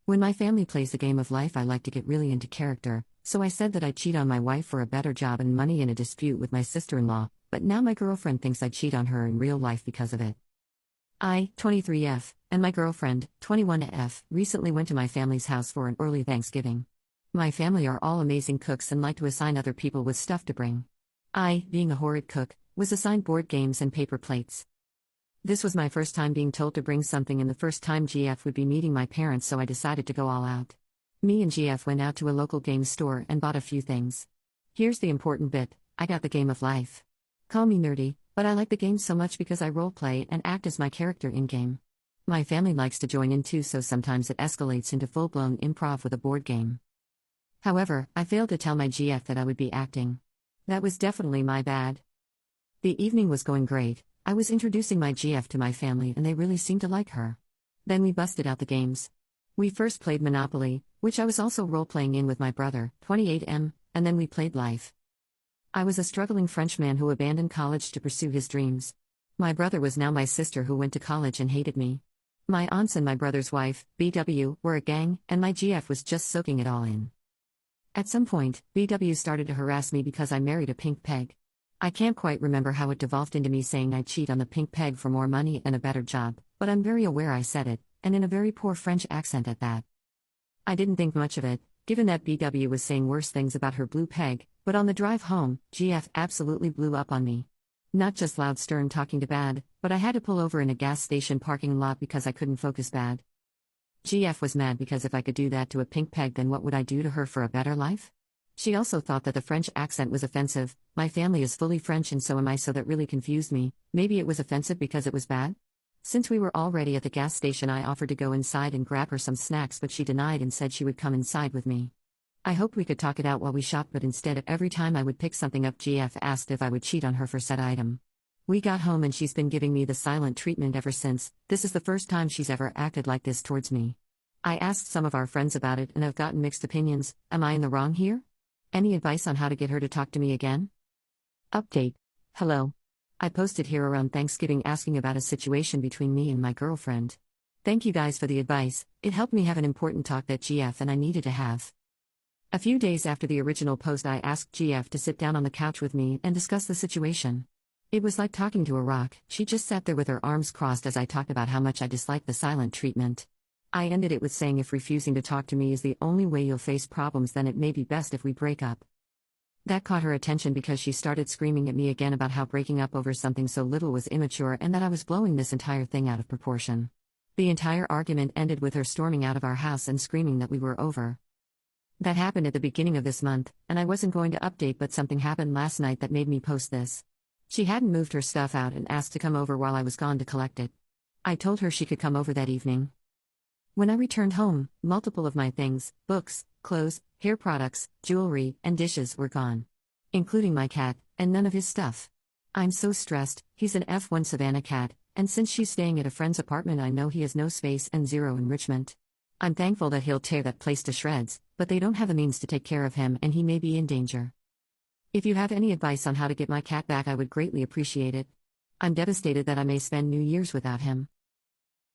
When my family plays the game of life, I like to get really into character, so I said that I'd cheat on my wife for a better job and money in a dispute with my sister-in-law, but now my girlfriend thinks I'd cheat on her in real life because of it. I, 23F, and my girlfriend, 21F, recently went to my family's house for an early Thanksgiving. My family are all amazing cooks and like to assign other people with stuff to bring. I, being a horrid cook, was assigned board games and paper plates. This was my first time being told to bring something and the first time GF would be meeting my parents, so I decided to go all out. Me and GF went out to a local game store and bought a few things. Here's the important bit: I got the game of life. Call me nerdy, but I like the game so much because I roleplay and act as my character in-game. My family likes to join in too, so sometimes it escalates into full-blown improv with a board game. However, I failed to tell my GF that I would be acting. That was definitely my bad. The evening was going great. I was introducing my GF to my family and they really seemed to like her. Then we busted out the games. We first played Monopoly, which I was also role-playing in with my brother, 28M, and then we played Life. I was a struggling Frenchman who abandoned college to pursue his dreams. My brother was now my sister who went to college and hated me. My aunts and my brother's wife, BW, were a gang, and my GF was just soaking it all in. At some point, BW started to harass me because I married a pink peg. I can't quite remember how it devolved into me saying I'd cheat on the pink peg for more money and a better job, but I'm very aware I said it, and in a very poor French accent at that. I didn't think much of it, given that BW was saying worse things about her blue peg, but on the drive home, GF absolutely blew up on me. Not just loud stern talking to bad, but I had to pull over in a gas station parking lot because I couldn't focus bad. GF was mad because if I could do that to a pink peg, then what would I do to her for a better life? She also thought that the French accent was offensive. My family is fully French and so am I, so that really confused me. Maybe it was offensive because it was bad? Since we were already at the gas station, I offered to go inside and grab her some snacks, but she denied and said she would come inside with me. I hoped we could talk it out while we shopped, but instead, every time I would pick something up, GF asked if I would cheat on her for said item. We got home and she's been giving me the silent treatment ever since. This is the first time she's ever acted like this towards me. I asked some of our friends about it and have gotten mixed opinions. Am I in the wrong here? Any advice on how to get her to talk to me again? Update. Hello. I posted here around Thanksgiving asking about a situation between me and my girlfriend. Thank you guys for the advice. It helped me have an important talk that GF and I needed to have. A few days after the original post, I asked GF to sit down on the couch with me and discuss the situation. It was like talking to a rock. She just sat there with her arms crossed as I talked about how much I disliked the silent treatment. I ended it with saying if refusing to talk to me is the only way you'll face problems, then it may be best if we break up. That caught her attention because she started screaming at me again about how breaking up over something so little was immature and that I was blowing this entire thing out of proportion. The entire argument ended with her storming out of our house and screaming that we were over. That happened at the beginning of this month, and I wasn't going to update, but something happened last night that made me post this. She hadn't moved her stuff out and asked to come over while I was gone to collect it. I told her she could come over that evening. When I returned home, multiple of my things, books, clothes, hair products, jewelry, and dishes were gone. Including my cat, and none of his stuff. I'm so stressed. He's an F1 Savannah cat, and since she's staying at a friend's apartment, I know he has no space and zero enrichment. I'm thankful that he'll tear that place to shreds, but they don't have the means to take care of him and he may be in danger. If you have any advice on how to get my cat back, I would greatly appreciate it. I'm devastated that I may spend New Year's without him.